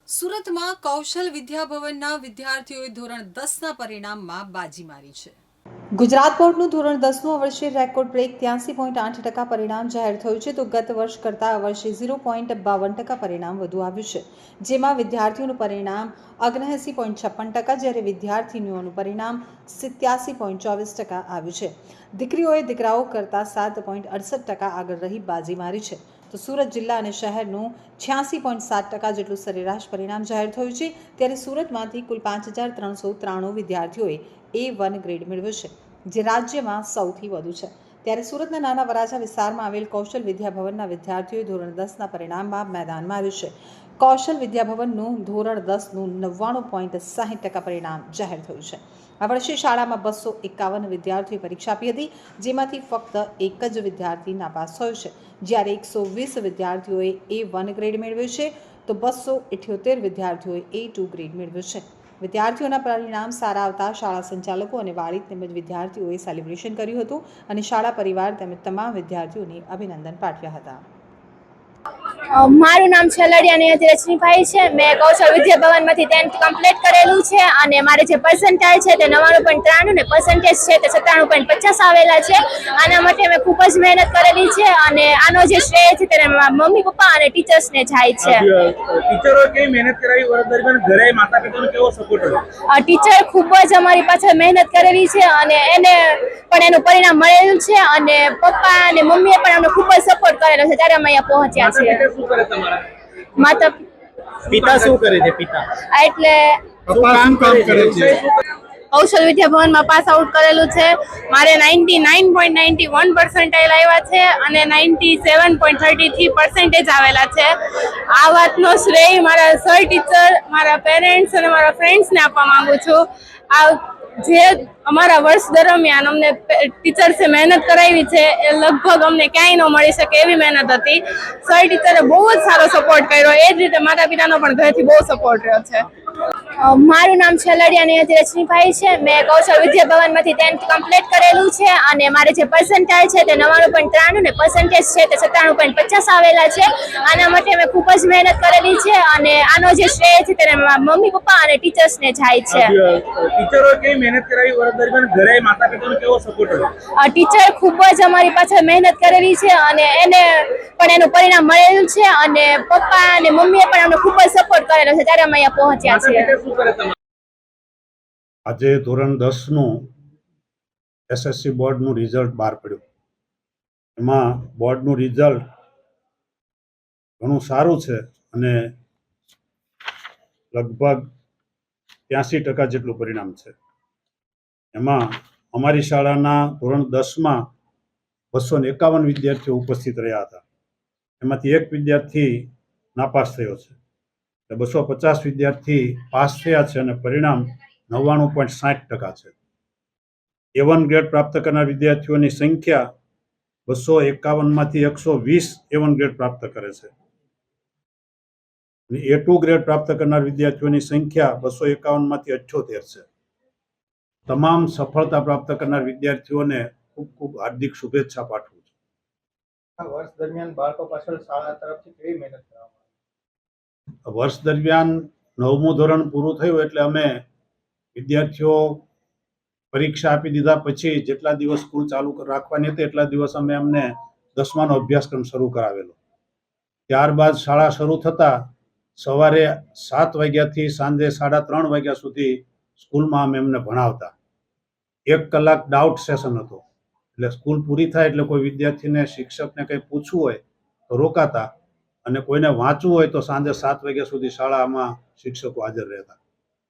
સુરતમાં કૌશલ વિદ્યાભવનના વિદ્યાર્થીઓએ ધોરણ 10ના પરિણામમાં બાજી મારી છે। ગુજરાત બોર્ડનું ધોરણ 10નું આ વર્ષે રેકોર્ડ બ્રેક 83.8% પરિણામ જાહેર થયું છે, તો ગત વર્ષ કરતાં આ વર્ષે 0.52% પરિણામ વધુ આવ્યું છે, જેમાં વિદ્યાર્થીઓનું પરિણામ 79.56%, જ્યારે વિદ્યાર્થીનીઓનું પરિણામ 87.24% આવ્યું છે। દીકરીઓએ દીકરાઓ કરતાં 7.68% આગળ રહી બાજી મારી છે, તો સુરત જિલ્લા અને શહેરનું 86.7% જેટલું સરેરાશ પરિણામ જાહેર થયું છે। ત્યારે સુરતમાંથી કુલ 5,393 વિદ્યાર્થીઓએ A1 ગ્રેડ મેળવ્યો છે, જે રાજ્યમાં સૌથી વધુ છે। ત્યારે સુરતના નાના વરાછા વિસ્તારમાં આવેલ કૌશલ વિદ્યાભવનના વિદ્યાર્થીઓએ ધોરણ 10ના પરિણામમાં મેદાનમાં આવ્યું છે। કૌશલ વિદ્યાભવનનું ધોરણ 10નું 99.60% પરિણામ જાહેર થયું છે। આ વર્ષે શાળામાં 251 વિદ્યાર્થીઓએ પરીક્ષા આપી હતી, જેમાંથી ફક્ત એક જ વિદ્યાર્થી નાપાસ થયો છે, જ્યારે 120 વિદ્યાર્થીઓએ A1 ગ્રેડ મેળવ્યો છે, તો 278 વિદ્યાર્થીઓએ A2 ગ્રેડ મેળવ્યો છે। વિદ્યાર્થીઓના પરિણામ સારા આવતા શાળા સંચાલકો અને વાલી તેમજ વિદ્યાર્થીઓએ સેલિબ્રેશન કર્યું હતું અને શાળા પરિવાર તેમજ તમામ વિદ્યાર્થીઓને અભિનંદન પાઠવ્યા હતા। મારું નામ છલડિયા નિયતિ રજનીભાઈ છે। મેં કૌશલ વિદ્યાભવનમાંથી 10th કમ્પ્લીટ કરેલું છે અને મારે જે પર્સન્ટાઇલ છે તે 99.93 ને પર્સન્ટેજ છે તે 97.50 આવેલા છે। આના માટે મેં ખૂબ જ મહેનત કરેલી છે અને આનો જે શ્રેય છે તેને મારા મમ્મી પપ્પા અને ટીચર્સને જાય છે। ટીચરોએ કેવી મહેનત કરાવી વર્ષ દરમિયાન, ઘરે માતા પિતાનો કેવો સપોર્ટ હતો? ટીચર ખૂબ જ અમારી પાછળ મહેનત કરેલી છે અને એને પણ એનું પરિણામ મળેલું છે અને પપ્પા અને મમ્મીએ પણ અમને ખૂબ જ સપોર્ટ કરેલો છે, ત્યારે અમે અહીંયા પહોંચ્યા છીએ। માતા પિતા શું કરે છે? પિતા એટલે પપ્પા શું કામ કરે છે? કૌશલ વિદ્યાભવનમાં પાસ આઉટ કરેલું છે। મારે 99.91 પર્સન્ટાઇલ આવ્યા છે અને 97.33 પર્સન્ટેજ આવેલા છે। આ વાતનો શ્રેય મારા સર ટીચર, મારા પેરેન્ટ્સ અને મારા ફ્રેન્ડ્સને આપવા માંગુ છું। આ જે અમારા વર્ષ દરમિયાન અમને ટીચર્સે મહેનત કરાવી છે એ લગભગ અમને ક્યાંય ન મળી શકે એવી મહેનત હતી। સર ટીચરે બહુ જ સારો સપોર્ટ કર્યો, એ જ રીતે માતા પિતાનો પણ ઘરેથી બહુ સપોર્ટ રહ્યો છે। મારું નામ છલડિયા નિયતિ રજનીભાઈ છે। મેં કૌશલ વિદ્યાભવનમાંથી 10th કમ્પ્લીટ કરેલું છે અને મારે જે પર્સન્ટાઇલ છે તે 99.93 ને પર્સન્ટેજ છે તે 97.50 આવેલા છે। આના માટે મેં ખૂબ જ મહેનત કરેલી છે અને આનો જે શ્રેય છે તેને મારા મમ્મી પપ્પા અને ટીચર્સને જાય છે। ટીચરોએ કેવી મહેનત કરાવી વર્ષ દરમિયાન, ઘરે માતા પિતાનો કેવો સપોર્ટ હતો? ટીચર ખૂબ જ અમારી પાછળ મહેનત કરેલી છે અને એને પણ એનું પરિણામ મળેલું છે અને પપ્પા અને મમ્મીએ પણ અમને ખૂબ જ સપોર્ટ કરેલો છે, ત્યારે અમે અહીંયા પહોંચ્યા છીએ। આજે ધોરણ 10નું એસએસસી બોર્ડનું રિઝલ્ટ બહાર પડ્યું। એમાં બોર્ડનું રિઝલ્ટ ઘણું સારું છે અને લગભગ 83% જેટલું પરિણામ છે। એમાં અમારી શાળાના ધોરણ 10માં 251 વિદ્યાર્થીઓ ઉપસ્થિત રહ્યા હતા, એમાંથી એક વિદ્યાર્થી નાપાસ થયો છે, એટલે 250 વિદ્યાર્થી પાસ થયા છે અને પરિણામ 99.60% છે। A1 ગ્રેડ પ્રાપ્ત કરનાર વિદ્યાર્થીઓની સંખ્યા 251માંથી 120 A1 ગ્રેડ પ્રાપ્ત કરે છે અને A2 ગ્રેડ પ્રાપ્ત કરનાર વિદ્યાર્થીઓની સંખ્યા 251માંથી 78 છે। તમામ સફળતા પ્રાપ્ત કરનાર વિદ્યાર્થીઓને ખૂબ ખૂબ હાર્દિક શુભેચ્છા પાઠવું છું। વર્ષ દરમિયાન બાળકો પાછળ શાળા તરફથી કેવી મહેનત કરવામાં આવી? વર્ષ દરમિયાન 9મું ધોરણ પૂરું થયું એટલે અમે વિદ્યાર્થીઓ પરીક્ષા આપી દીધા પછી જેટલા દિવસ સ્કૂલ ચાલુ રાખવાની હતી એટલા દિવસ અમે અમને 10માનો અભ્યાસક્રમ શરૂ કરાવેલો। ત્યારબાદ શાળા શરૂ થતાં સવારે 7 વાગ્યાથી સાંજે 3:30 વાગ્યા સુધી સ્કૂલમાં અમે એમને ભણાવતા। 1 કલાક ડાઉટ સેશન હતો, એટલે સ્કૂલ પૂરી થાય એટલે કોઈ વિદ્યાર્થીને શિક્ષકને કંઈ પૂછવું હોય તો રોકાતા અને કોઈને વાંચવું હોય તો સાંજે 7 વાગ્યા સુધી શાળામાં શિક્ષકો હાજર રહેતા।